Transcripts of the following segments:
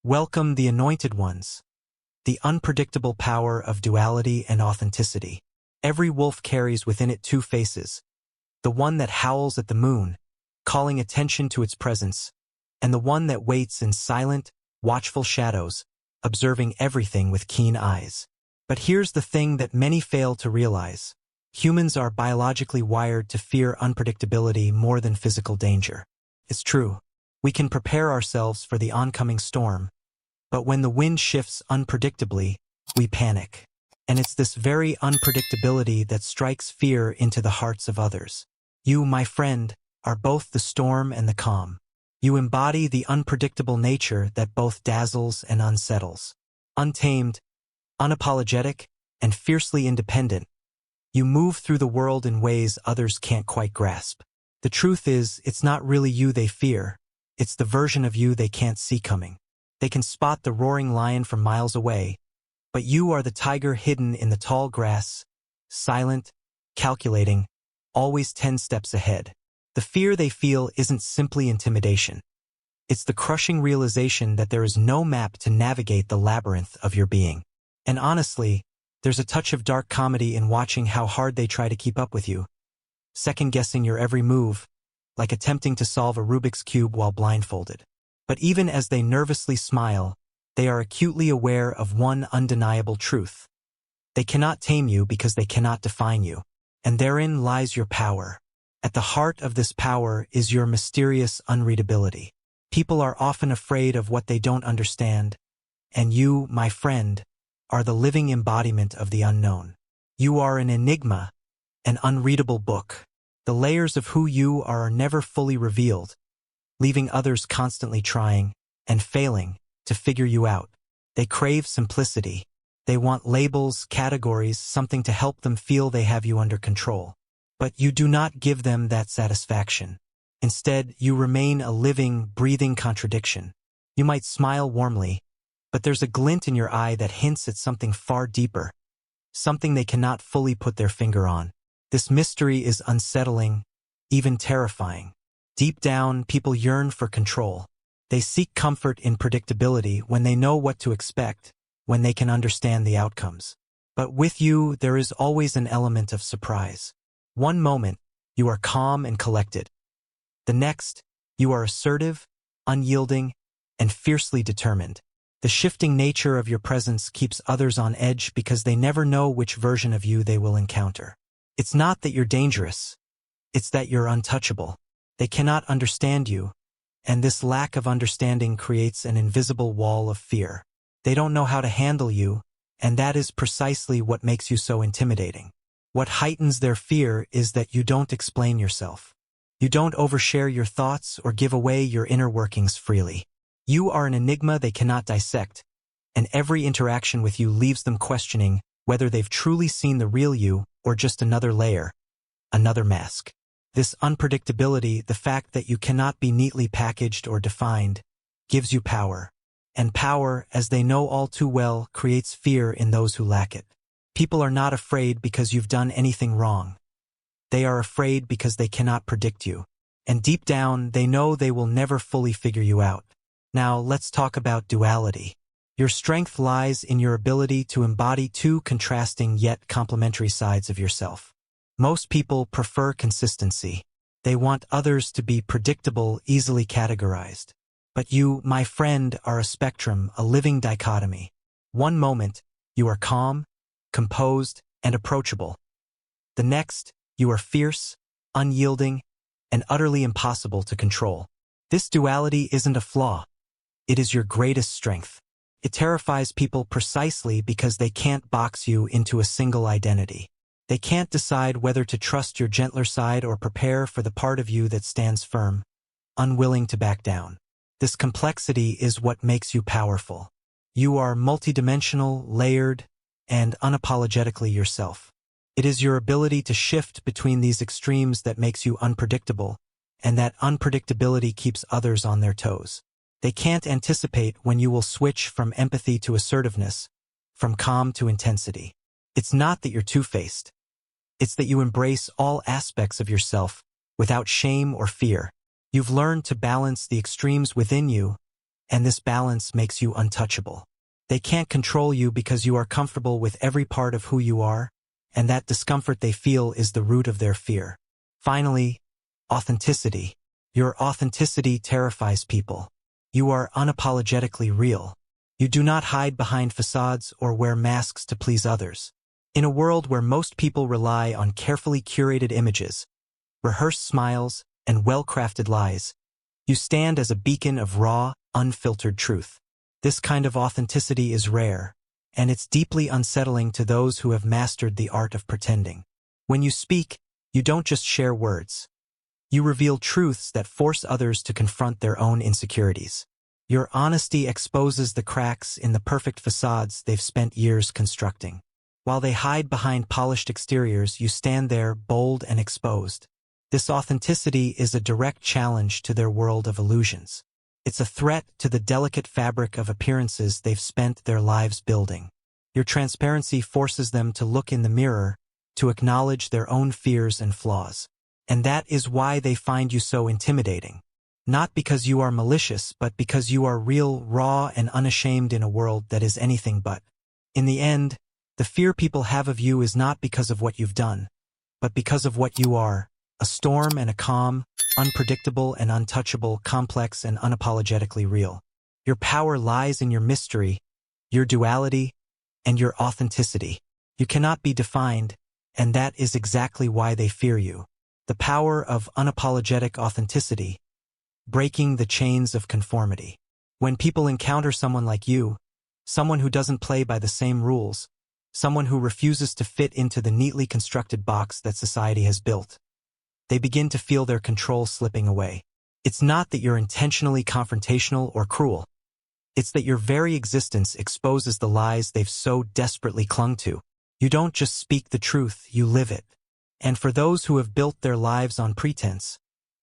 Welcome the anointed ones, the unpredictable power of duality and authenticity. Every wolf carries within it two faces, the one that howls at the moon, calling attention to its presence, and the one that waits in silent, watchful shadows, observing everything with keen eyes. But here's the thing that many fail to realize. Humans are biologically wired to fear unpredictability more than physical danger. It's true. We can prepare ourselves for the oncoming storm, but when the wind shifts unpredictably, we panic. And it's this very unpredictability that strikes fear into the hearts of others. You, my friend, are both the storm and the calm. You embody the unpredictable nature that both dazzles and unsettles. Untamed, unapologetic, and fiercely independent, you move through the world in ways others can't quite grasp. The truth is, it's not really you they fear. It's the version of you they can't see coming. They can spot the roaring lion from miles away, but you are the tiger hidden in the tall grass, silent, calculating, always 10 steps ahead. The fear they feel isn't simply intimidation. It's the crushing realization that there is no map to navigate the labyrinth of your being. And honestly, there's a touch of dark comedy in watching how hard they try to keep up with you, second-guessing your every move, like attempting to solve a Rubik's Cube while blindfolded. But even as they nervously smile, they are acutely aware of one undeniable truth. They cannot tame you because they cannot define you. And therein lies your power. At the heart of this power is your mysterious unreadability. People are often afraid of what they don't understand, and you, my friend, are the living embodiment of the unknown. You are an enigma, an unreadable book. The layers of who you are never fully revealed, leaving others constantly trying and failing to figure you out. They crave simplicity. They want labels, categories, something to help them feel they have you under control. But you do not give them that satisfaction. Instead, you remain a living, breathing contradiction. You might smile warmly, but there's a glint in your eye that hints at something far deeper, something they cannot fully put their finger on. This mystery is unsettling, even terrifying. Deep down, people yearn for control. They seek comfort in predictability when they know what to expect, when they can understand the outcomes. But with you, there is always an element of surprise. One moment, you are calm and collected. The next, you are assertive, unyielding, and fiercely determined. The shifting nature of your presence keeps others on edge because they never know which version of you they will encounter. It's not that you're dangerous. It's that you're untouchable. They cannot understand you, and this lack of understanding creates an invisible wall of fear. They don't know how to handle you, and that is precisely what makes you so intimidating. What heightens their fear is that you don't explain yourself. You don't overshare your thoughts or give away your inner workings freely. You are an enigma they cannot dissect, and every interaction with you leaves them questioning whether they've truly seen the real you or just another layer, another mask. This unpredictability, the fact that you cannot be neatly packaged or defined, gives you power. And power, as they know all too well, creates fear in those who lack it. People are not afraid because you've done anything wrong. They are afraid because they cannot predict you. And deep down, they know they will never fully figure you out. Now, let's talk about duality. Your strength lies in your ability to embody two contrasting yet complementary sides of yourself. Most people prefer consistency. They want others to be predictable, easily categorized. But you, my friend, are a spectrum, a living dichotomy. One moment, you are calm, composed, and approachable. The next, you are fierce, unyielding, and utterly impossible to control. This duality isn't a flaw. It is your greatest strength. It terrifies people precisely because they can't box you into a single identity. They can't decide whether to trust your gentler side or prepare for the part of you that stands firm, unwilling to back down. This complexity is what makes you powerful. You are multidimensional, layered, and unapologetically yourself. It is your ability to shift between these extremes that makes you unpredictable, and that unpredictability keeps others on their toes. They can't anticipate when you will switch from empathy to assertiveness, from calm to intensity. It's not that you're two-faced. It's that you embrace all aspects of yourself without shame or fear. You've learned to balance the extremes within you, and this balance makes you untouchable. They can't control you because you are comfortable with every part of who you are, and that discomfort they feel is the root of their fear. Finally, authenticity. Your authenticity terrifies people. You are unapologetically real. You do not hide behind facades or wear masks to please others. In a world where most people rely on carefully curated images, rehearsed smiles, and well-crafted lies, you stand as a beacon of raw, unfiltered truth. This kind of authenticity is rare, and it's deeply unsettling to those who have mastered the art of pretending. When you speak, you don't just share words. You reveal truths that force others to confront their own insecurities. Your honesty exposes the cracks in the perfect facades they've spent years constructing. While they hide behind polished exteriors, you stand there bold and exposed. This authenticity is a direct challenge to their world of illusions. It's a threat to the delicate fabric of appearances they've spent their lives building. Your transparency forces them to look in the mirror, to acknowledge their own fears and flaws. And that is why they find you so intimidating. Not because you are malicious, but because you are real, raw, and unashamed in a world that is anything but. In the end, the fear people have of you is not because of what you've done, but because of what you are, a storm and a calm, unpredictable and untouchable, complex and unapologetically real. Your power lies in your mystery, your duality, and your authenticity. You cannot be defined, and that is exactly why they fear you. The power of unapologetic authenticity, breaking the chains of conformity. When people encounter someone like you, someone who doesn't play by the same rules, someone who refuses to fit into the neatly constructed box that society has built, they begin to feel their control slipping away. It's not that you're intentionally confrontational or cruel. It's that your very existence exposes the lies they've so desperately clung to. You don't just speak the truth, you live it. And for those who have built their lives on pretense,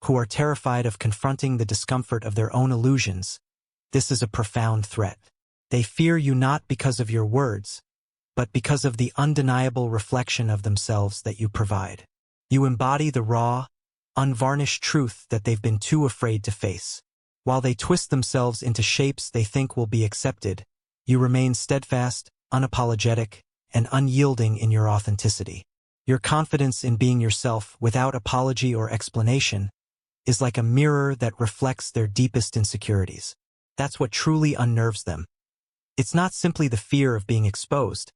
who are terrified of confronting the discomfort of their own illusions, this is a profound threat. They fear you not because of your words, but because of the undeniable reflection of themselves that you provide. You embody the raw, unvarnished truth that they've been too afraid to face. While they twist themselves into shapes they think will be accepted, you remain steadfast, unapologetic, and unyielding in your authenticity. Your confidence in being yourself without apology or explanation is like a mirror that reflects their deepest insecurities. That's what truly unnerves them. It's not simply the fear of being exposed,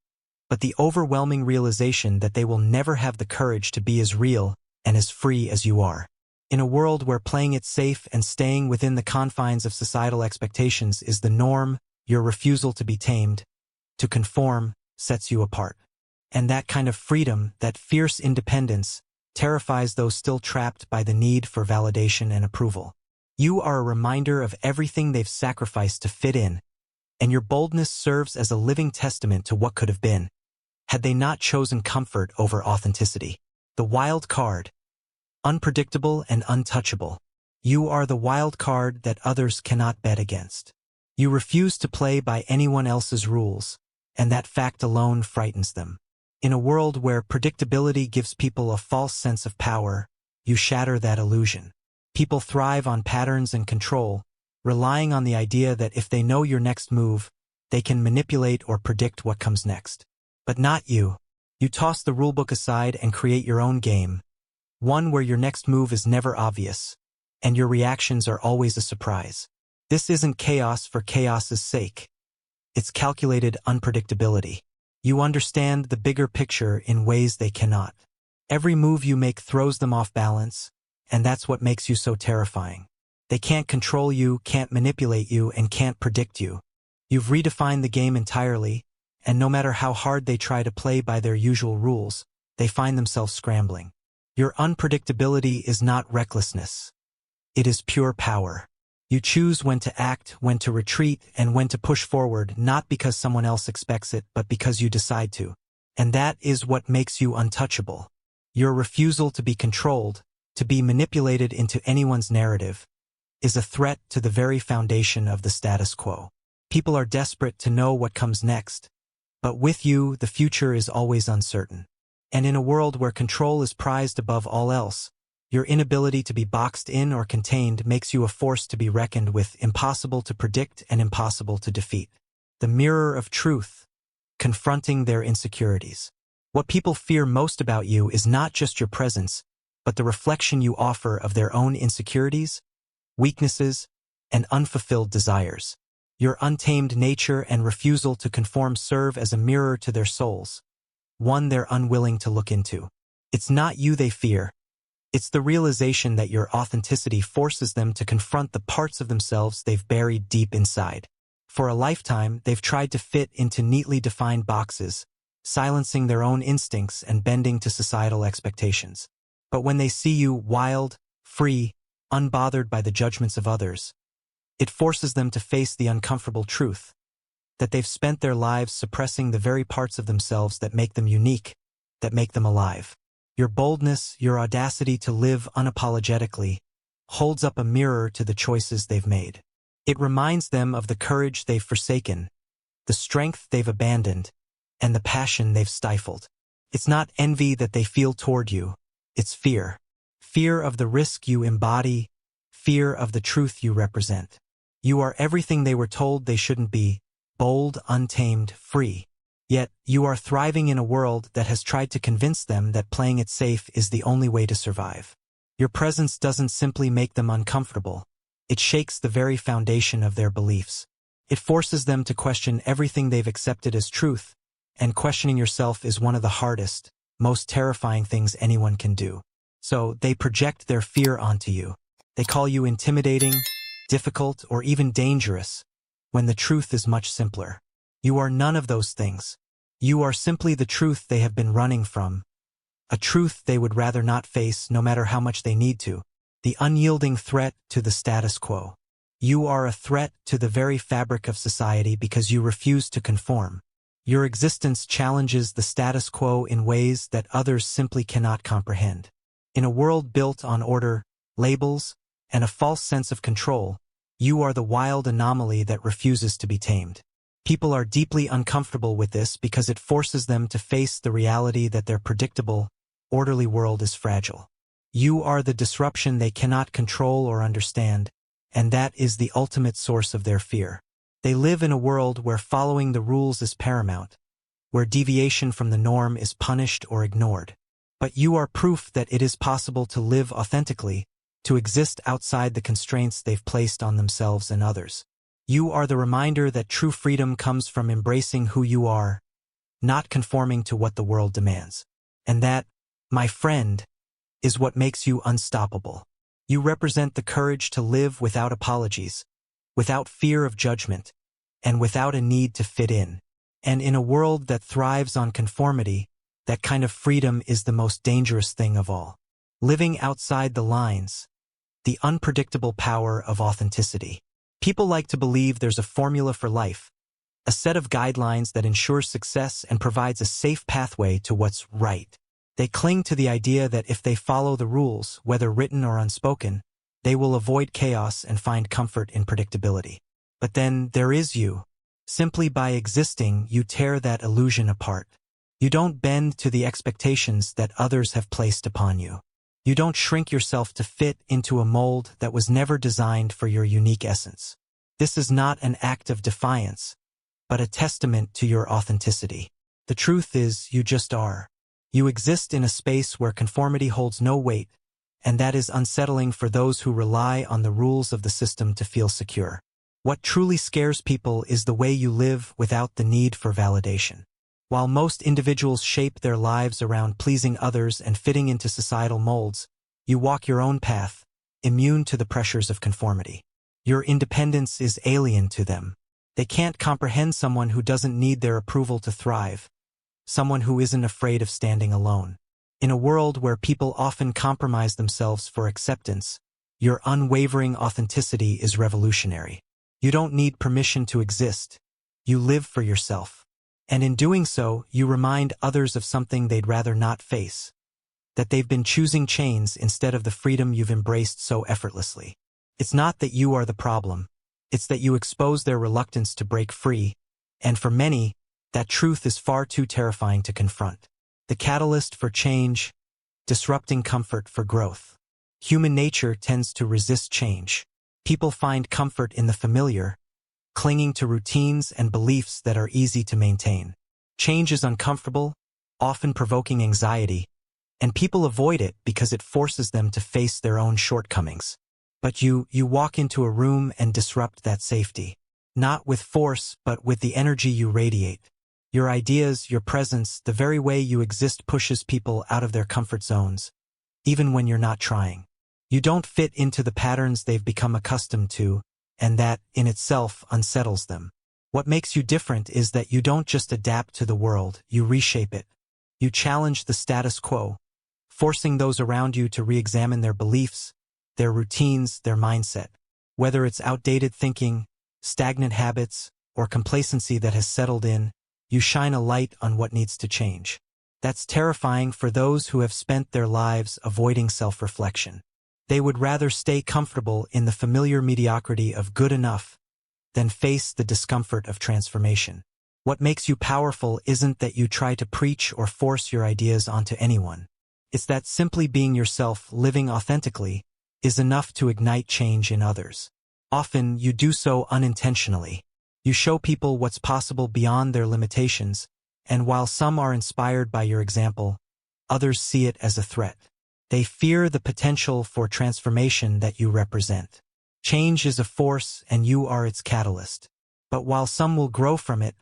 but the overwhelming realization that they will never have the courage to be as real and as free as you are. In a world where playing it safe and staying within the confines of societal expectations is the norm, your refusal to be tamed, to conform, sets you apart. And that kind of freedom, that fierce independence, terrifies those still trapped by the need for validation and approval. You are a reminder of everything they've sacrificed to fit in, and your boldness serves as a living testament to what could have been, had they not chosen comfort over authenticity. The wild card. Unpredictable and untouchable. You are the wild card that others cannot bet against. You refuse to play by anyone else's rules, and that fact alone frightens them. In a world where predictability gives people a false sense of power, you shatter that illusion. People thrive on patterns and control, relying on the idea that if they know your next move, they can manipulate or predict what comes next. But not you. You toss the rulebook aside and create your own game, one where your next move is never obvious, and your reactions are always a surprise. This isn't chaos for chaos's sake. It's calculated unpredictability. You understand the bigger picture in ways they cannot. Every move you make throws them off balance, and that's what makes you so terrifying. They can't control you, can't manipulate you, and can't predict you. You've redefined the game entirely, and no matter how hard they try to play by their usual rules, they find themselves scrambling. Your unpredictability is not recklessness. It is pure power. You choose when to act, when to retreat, and when to push forward, not because someone else expects it, but because you decide to. And that is what makes you untouchable. Your refusal to be controlled, to be manipulated into anyone's narrative, is a threat to the very foundation of the status quo. People are desperate to know what comes next, but with you, the future is always uncertain. And in a world where control is prized above all else, Your inability to be boxed in or contained makes you a force to be reckoned with, impossible to predict and impossible to defeat. The mirror of truth, confronting their insecurities. What people fear most about you is not just your presence, but the reflection you offer of their own insecurities, weaknesses, and unfulfilled desires. Your untamed nature and refusal to conform serve as a mirror to their souls, one they're unwilling to look into. It's not you they fear. It's the realization that your authenticity forces them to confront the parts of themselves they've buried deep inside. For a lifetime, they've tried to fit into neatly defined boxes, silencing their own instincts and bending to societal expectations. But when they see you wild, free, unbothered by the judgments of others, it forces them to face the uncomfortable truth that they've spent their lives suppressing the very parts of themselves that make them unique, that make them alive. Your boldness, your audacity to live unapologetically, holds up a mirror to the choices they've made. It reminds them of the courage they've forsaken, the strength they've abandoned, and the passion they've stifled. It's not envy that they feel toward you, it's fear. Fear of the risk you embody, fear of the truth you represent. You are everything they were told they shouldn't be, bold, untamed, free. Yet, you are thriving in a world that has tried to convince them that playing it safe is the only way to survive. Your presence doesn't simply make them uncomfortable. It shakes the very foundation of their beliefs. It forces them to question everything they've accepted as truth, and questioning yourself is one of the hardest, most terrifying things anyone can do. So, they project their fear onto you. They call you intimidating, difficult, or even dangerous, when the truth is much simpler. You are none of those things. You are simply the truth they have been running from, a truth they would rather not face no matter how much they need to, the unyielding threat to the status quo. You are a threat to the very fabric of society because you refuse to conform. Your existence challenges the status quo in ways that others simply cannot comprehend. In a world built on order, labels, and a false sense of control, you are the wild anomaly that refuses to be tamed. People are deeply uncomfortable with this because it forces them to face the reality that their predictable, orderly world is fragile. You are the disruption they cannot control or understand, and that is the ultimate source of their fear. They live in a world where following the rules is paramount, where deviation from the norm is punished or ignored. But you are proof that it is possible to live authentically, to exist outside the constraints they've placed on themselves and others. You are the reminder that true freedom comes from embracing who you are, not conforming to what the world demands. And that, my friend, is what makes you unstoppable. You represent the courage to live without apologies, without fear of judgment, and without a need to fit in. And in a world that thrives on conformity, that kind of freedom is the most dangerous thing of all. Living outside the lines, the unpredictable power of authenticity. People like to believe there's a formula for life, a set of guidelines that ensures success and provides a safe pathway to what's right. They cling to the idea that if they follow the rules, whether written or unspoken, they will avoid chaos and find comfort in predictability. But then there is you. Simply by existing, you tear that illusion apart. You don't bend to the expectations that others have placed upon you. You don't shrink yourself to fit into a mold that was never designed for your unique essence. This is not an act of defiance, but a testament to your authenticity. The truth is, you just are. You exist in a space where conformity holds no weight, and that is unsettling for those who rely on the rules of the system to feel secure. What truly scares people is the way you live without the need for validation. While most individuals shape their lives around pleasing others and fitting into societal molds, you walk your own path, immune to the pressures of conformity. Your independence is alien to them. They can't comprehend someone who doesn't need their approval to thrive, someone who isn't afraid of standing alone. In a world where people often compromise themselves for acceptance, your unwavering authenticity is revolutionary. You don't need permission to exist. You live for yourself. And in doing so, you remind others of something they'd rather not face, that they've been choosing chains instead of the freedom you've embraced so effortlessly. It's not that you are the problem, it's that you expose their reluctance to break free, and for many, that truth is far too terrifying to confront. The catalyst for change, disrupting comfort for growth. Human nature tends to resist change. People find comfort in the familiar, clinging to routines and beliefs that are easy to maintain. Change is uncomfortable, often provoking anxiety, and people avoid it because it forces them to face their own shortcomings. But you walk into a room and disrupt that safety. Not with force, but with the energy you radiate. Your ideas, your presence, the very way you exist pushes people out of their comfort zones, even when you're not trying. You don't fit into the patterns they've become accustomed to, and that, in itself, unsettles them. What makes you different is that you don't just adapt to the world, you reshape it. You challenge the status quo, forcing those around you to re-examine their beliefs, their routines, their mindset. Whether it's outdated thinking, stagnant habits, or complacency that has settled in, you shine a light on what needs to change. That's terrifying for those who have spent their lives avoiding self-reflection. They would rather stay comfortable in the familiar mediocrity of good enough than face the discomfort of transformation. What makes you powerful isn't that you try to preach or force your ideas onto anyone. It's that simply being yourself, living authentically, is enough to ignite change in others. Often, you do so unintentionally. You show people what's possible beyond their limitations, and while some are inspired by your example, others see it as a threat. They fear the potential for transformation that you represent. Change is a force, and you are its catalyst. But while some will grow from it,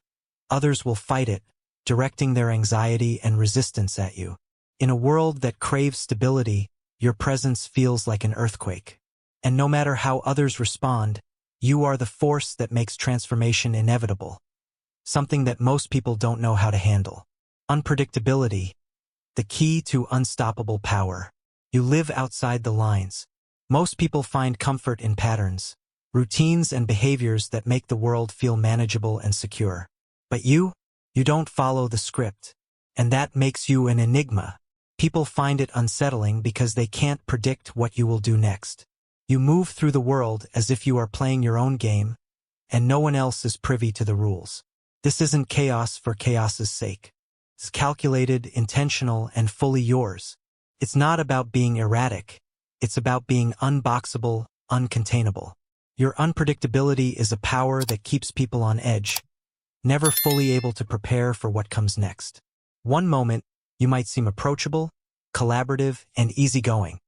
others will fight it, directing their anxiety and resistance at you. In a world that craves stability, your presence feels like an earthquake. And no matter how others respond, you are the force that makes transformation inevitable, something that most people don't know how to handle. Unpredictability, the key to unstoppable power. You live outside the lines. Most people find comfort in patterns, routines and behaviors that make the world feel manageable and secure. But you don't follow the script, and that makes you an enigma. People find it unsettling because they can't predict what you will do next. You move through the world as if you are playing your own game, and no one else is privy to the rules. This isn't chaos for chaos's sake. It's calculated, intentional, and fully yours. It's not about being erratic. It's about being unboxable, uncontainable. Your unpredictability is a power that keeps people on edge, never fully able to prepare for what comes next. One moment, you might seem approachable, collaborative, and easygoing.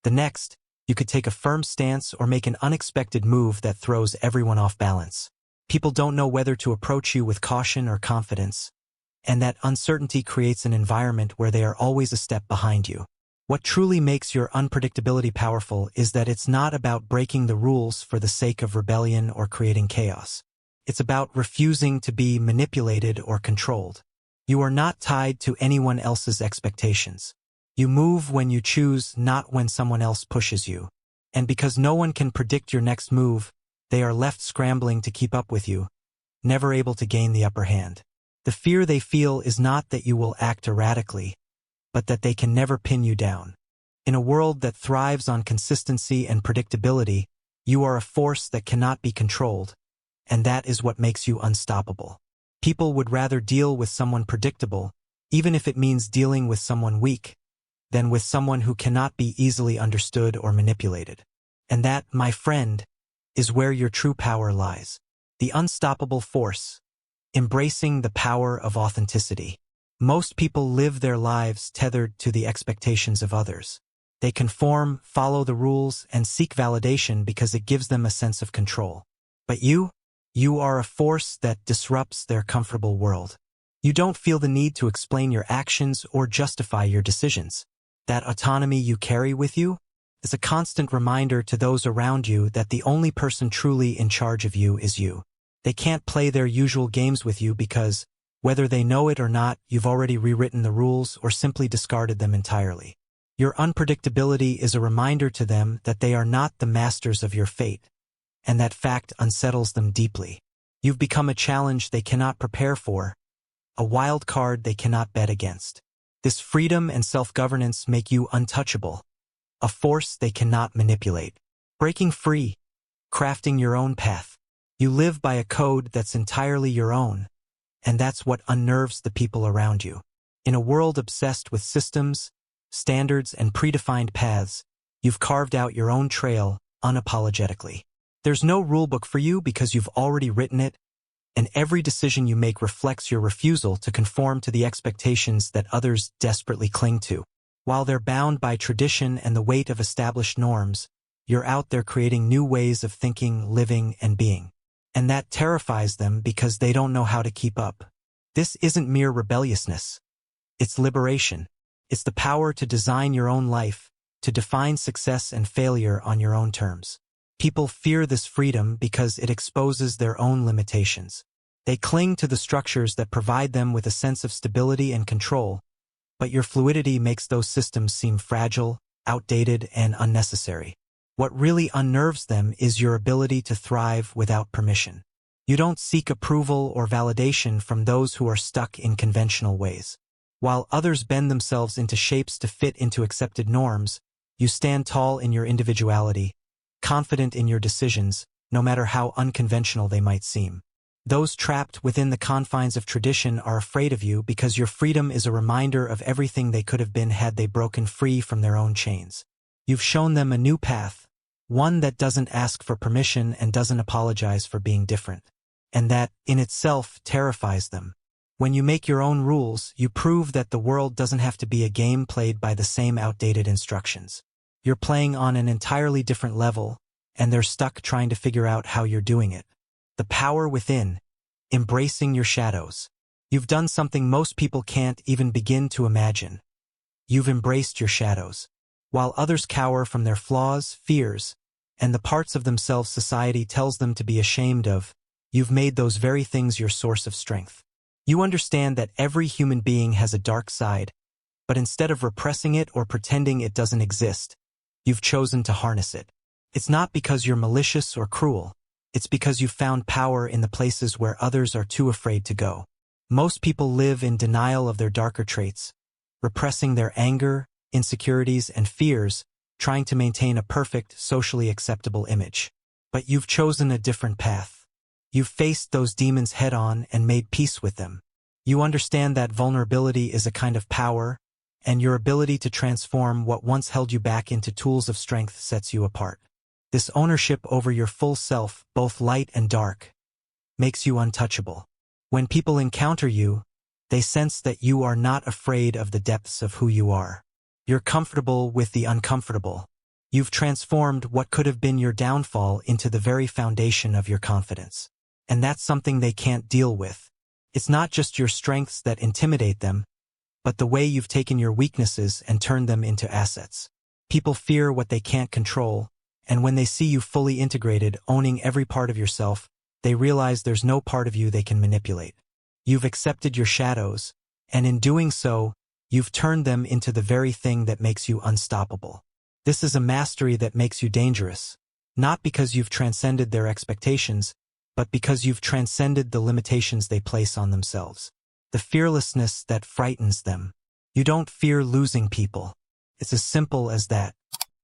The next, you could take a firm stance or make an unexpected move that throws everyone off balance. People don't know whether to approach you with caution or confidence, and that uncertainty creates an environment where they are always a step behind you. What truly makes your unpredictability powerful is that it's not about breaking the rules for the sake of rebellion or creating chaos. It's about refusing to be manipulated or controlled. You are not tied to anyone else's expectations. You move when you choose, not when someone else pushes you. And because no one can predict your next move, they are left scrambling to keep up with you, never able to gain the upper hand. The fear they feel is not that you will act erratically, but that they can never pin you down. In a world that thrives on consistency and predictability, you are a force that cannot be controlled, and that is what makes you unstoppable. People would rather deal with someone predictable, even if it means dealing with someone weak, than with someone who cannot be easily understood or manipulated. And that, my friend, is where your true power lies. The unstoppable force, embracing the power of authenticity. Most people live their lives tethered to the expectations of others. They conform, follow the rules, and seek validation because it gives them a sense of control. But you are a force that disrupts their comfortable world. You don't feel the need to explain your actions or justify your decisions. That autonomy you carry with you is a constant reminder to those around you that the only person truly in charge of you is you. They can't play their usual games with you because, whether they know it or not, you've already rewritten the rules or simply discarded them entirely. Your unpredictability is a reminder to them that they are not the masters of your fate, and that fact unsettles them deeply. You've become a challenge they cannot prepare for, a wild card they cannot bet against. This freedom and self-governance make you untouchable, a force they cannot manipulate. Breaking free, crafting your own path. You live by a code that's entirely your own, and that's what unnerves the people around you. In a world obsessed with systems, standards, and predefined paths, You've carved out your own trail unapologetically. There's no rulebook for you because you've already written it, and every decision you make reflects your refusal to conform to the expectations that others desperately cling to. While they're bound by tradition and the weight of established norms, you're out there creating new ways of thinking, living, and being. And that terrifies them because they don't know how to keep up. This isn't mere rebelliousness. It's liberation. It's the power to design your own life, to define success and failure on your own terms. People fear this freedom because it exposes their own limitations. They cling to the structures that provide them with a sense of stability and control, but your fluidity makes those systems seem fragile, outdated, and unnecessary. What really unnerves them is your ability to thrive without permission. You don't seek approval or validation from those who are stuck in conventional ways. While others bend themselves into shapes to fit into accepted norms, you stand tall in your individuality, confident in your decisions, no matter how unconventional they might seem. Those trapped within the confines of tradition are afraid of you because your freedom is a reminder of everything they could have been had they broken free from their own chains. You've shown them a new path, one that doesn't ask for permission and doesn't apologize for being different. And that, in itself, terrifies them. When you make your own rules, you prove that the world doesn't have to be a game played by the same outdated instructions. You're playing on an entirely different level, and they're stuck trying to figure out how you're doing it. The power within, embracing your shadows. You've done something most people can't even begin to imagine. You've embraced your shadows. While others cower from their flaws, fears, and the parts of themselves society tells them to be ashamed of, you've made those very things your source of strength. You understand that every human being has a dark side, but instead of repressing it or pretending it doesn't exist, you've chosen to harness it. It's not because you're malicious or cruel. It's because you've found power in the places where others are too afraid to go. Most people live in denial of their darker traits, repressing their anger, insecurities, and fears, trying to maintain a perfect, socially acceptable image. But you've chosen a different path. You've faced those demons head-on and made peace with them. You understand that vulnerability is a kind of power, and your ability to transform what once held you back into tools of strength sets you apart. This ownership over your full self, both light and dark, makes you untouchable. When people encounter you, they sense that you are not afraid of the depths of who you are. You're comfortable with the uncomfortable. You've transformed what could have been your downfall into the very foundation of your confidence. And that's something they can't deal with. It's not just your strengths that intimidate them, but the way you've taken your weaknesses and turned them into assets. People fear what they can't control, and when they see you fully integrated, owning every part of yourself, they realize there's no part of you they can manipulate. You've accepted your shadows, and in doing so, you've turned them into the very thing that makes you unstoppable. This is a mastery that makes you dangerous, not because you've transcended their expectations, but because you've transcended the limitations they place on themselves. The fearlessness that frightens them. You don't fear losing people. It's as simple as that.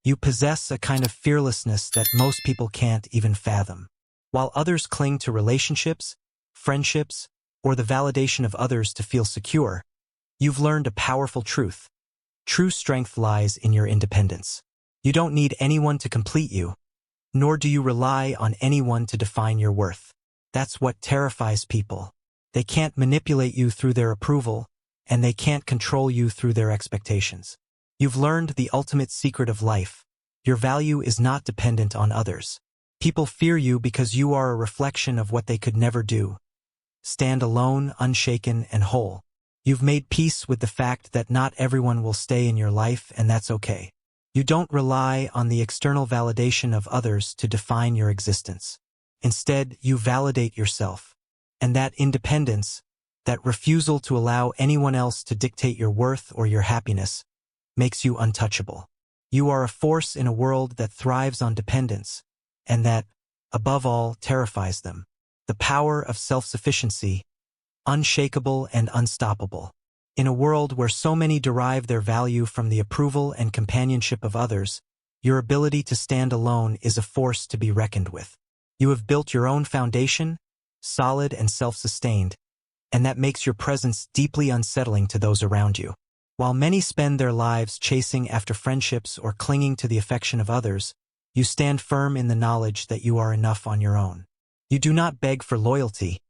You possess a kind of fearlessness that most people can't even fathom. While others cling to relationships, friendships, or the validation of others to feel secure, you've learned a powerful truth. True strength lies in your independence. You don't need anyone to complete you, nor do you rely on anyone to define your worth. That's what terrifies people. They can't manipulate you through their approval, and they can't control you through their expectations. You've learned the ultimate secret of life. Your value is not dependent on others. People fear you because you are a reflection of what they could never do. Stand alone, unshaken, and whole. You've made peace with the fact that not everyone will stay in your life, and that's okay. You don't rely on the external validation of others to define your existence. Instead, you validate yourself. And that independence, that refusal to allow anyone else to dictate your worth or your happiness, makes you untouchable. You are a force in a world that thrives on dependence, and that, above all, terrifies them. The power of self-sufficiency, unshakable and unstoppable. In a world where so many derive their value from the approval and companionship of others, your ability to stand alone is a force to be reckoned with. You have built your own foundation, solid and self-sustained, and that makes your presence deeply unsettling to those around you. While many spend their lives chasing after friendships or clinging to the affection of others, you stand firm in the knowledge that you are enough on your own. You do not beg for loyalty,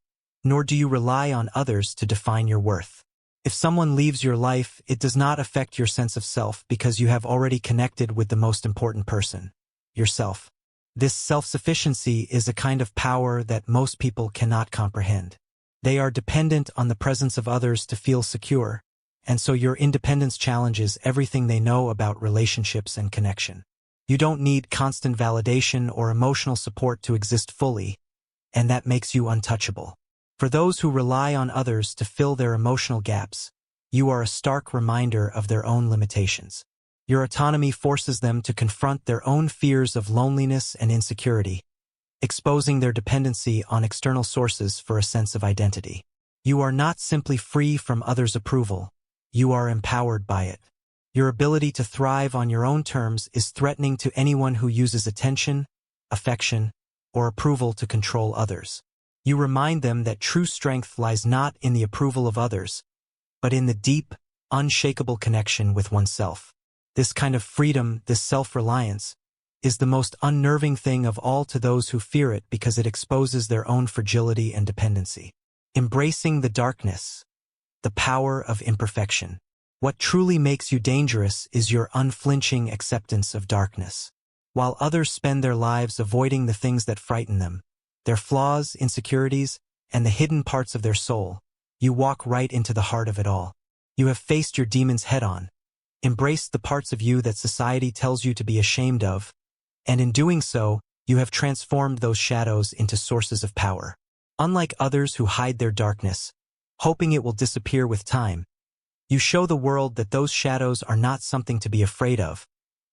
nor do you rely on others to define your worth. If someone leaves your life, it does not affect your sense of self because you have already connected with the most important person, yourself. This self-sufficiency is a kind of power that most people cannot comprehend. They are dependent on the presence of others to feel secure, and so your independence challenges everything they know about relationships and connection. You don't need constant validation or emotional support to exist fully, and that makes you untouchable. For those who rely on others to fill their emotional gaps, you are a stark reminder of their own limitations. Your autonomy forces them to confront their own fears of loneliness and insecurity, exposing their dependency on external sources for a sense of identity. You are not simply free from others' approval, you are empowered by it. Your ability to thrive on your own terms is threatening to anyone who uses attention, affection, or approval to control others. You remind them that true strength lies not in the approval of others, but in the deep, unshakable connection with oneself. This kind of freedom, this self-reliance, is the most unnerving thing of all to those who fear it because it exposes their own fragility and dependency. Embracing the darkness, the power of imperfection. What truly makes you dangerous is your unflinching acceptance of darkness. While others spend their lives avoiding the things that frighten them, their flaws, insecurities, and the hidden parts of their soul, you walk right into the heart of it all. You have faced your demons head-on, embraced the parts of you that society tells you to be ashamed of, and in doing so, you have transformed those shadows into sources of power. Unlike others who hide their darkness, hoping it will disappear with time, you show the world that those shadows are not something to be afraid of,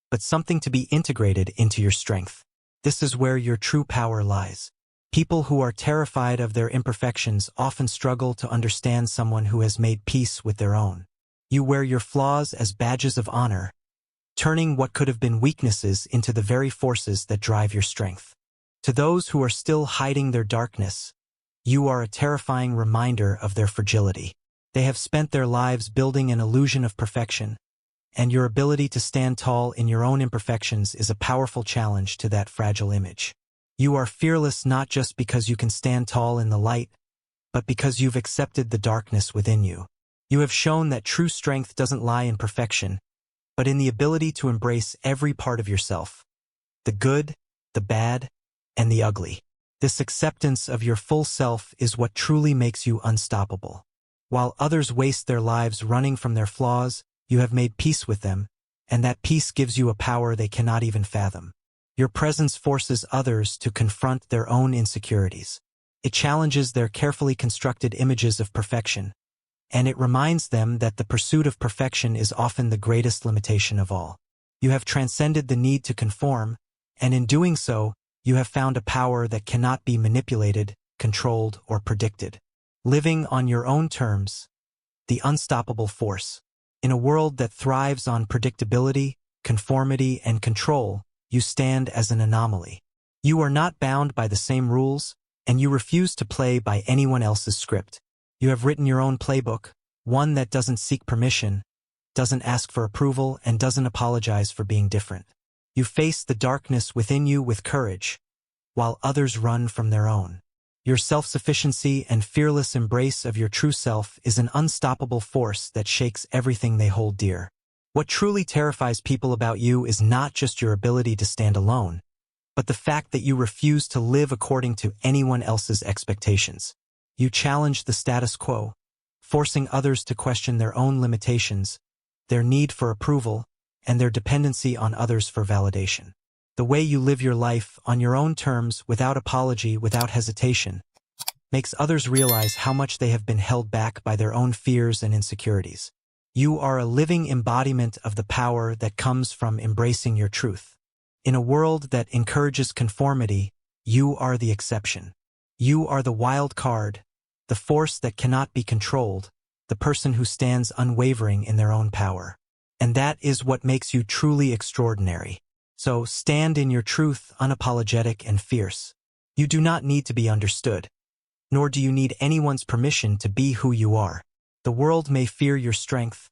but something to be integrated into your strength. This is where your true power lies. People who are terrified of their imperfections often struggle to understand someone who has made peace with their own. You wear your flaws as badges of honor, turning what could have been weaknesses into the very forces that drive your strength. To those who are still hiding their darkness, you are a terrifying reminder of their fragility. They have spent their lives building an illusion of perfection, and your ability to stand tall in your own imperfections is a powerful challenge to that fragile image. You are fearless not just because you can stand tall in the light, but because you've accepted the darkness within you. You have shown that true strength doesn't lie in perfection, but in the ability to embrace every part of yourself, the good, the bad, and the ugly. This acceptance of your full self is what truly makes you unstoppable. While others waste their lives running from their flaws, you have made peace with them, and that peace gives you a power they cannot even fathom. Your presence forces others to confront their own insecurities. It challenges their carefully constructed images of perfection, and it reminds them that the pursuit of perfection is often the greatest limitation of all. You have transcended the need to conform, and in doing so, you have found a power that cannot be manipulated, controlled, or predicted. Living on your own terms, the unstoppable force. In a world that thrives on predictability, conformity, and control, you stand as an anomaly. You are not bound by the same rules, and you refuse to play by anyone else's script. You have written your own playbook, one that doesn't seek permission, doesn't ask for approval, and doesn't apologize for being different. You face the darkness within you with courage, while others run from their own. Your self-sufficiency and fearless embrace of your true self is an unstoppable force that shakes everything they hold dear. What truly terrifies people about you is not just your ability to stand alone, but the fact that you refuse to live according to anyone else's expectations. You challenge the status quo, forcing others to question their own limitations, their need for approval, and their dependency on others for validation. The way you live your life on your own terms, without apology, without hesitation, makes others realize how much they have been held back by their own fears and insecurities. You are a living embodiment of the power that comes from embracing your truth. In a world that encourages conformity, you are the exception. You are the wild card, the force that cannot be controlled, the person who stands unwavering in their own power. And that is what makes you truly extraordinary. So stand in your truth, unapologetic and fierce. You do not need to be understood, nor do you need anyone's permission to be who you are. The world may fear your strength,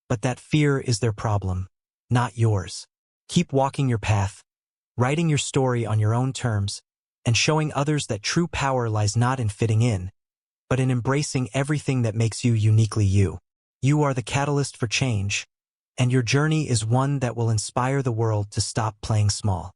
But that fear is their problem, not yours. Keep walking your path, writing your story on your own terms, and showing others that true power lies not in fitting in, but in embracing everything that makes you uniquely you. You are the catalyst for change, and your journey is one that will inspire the world to stop playing small.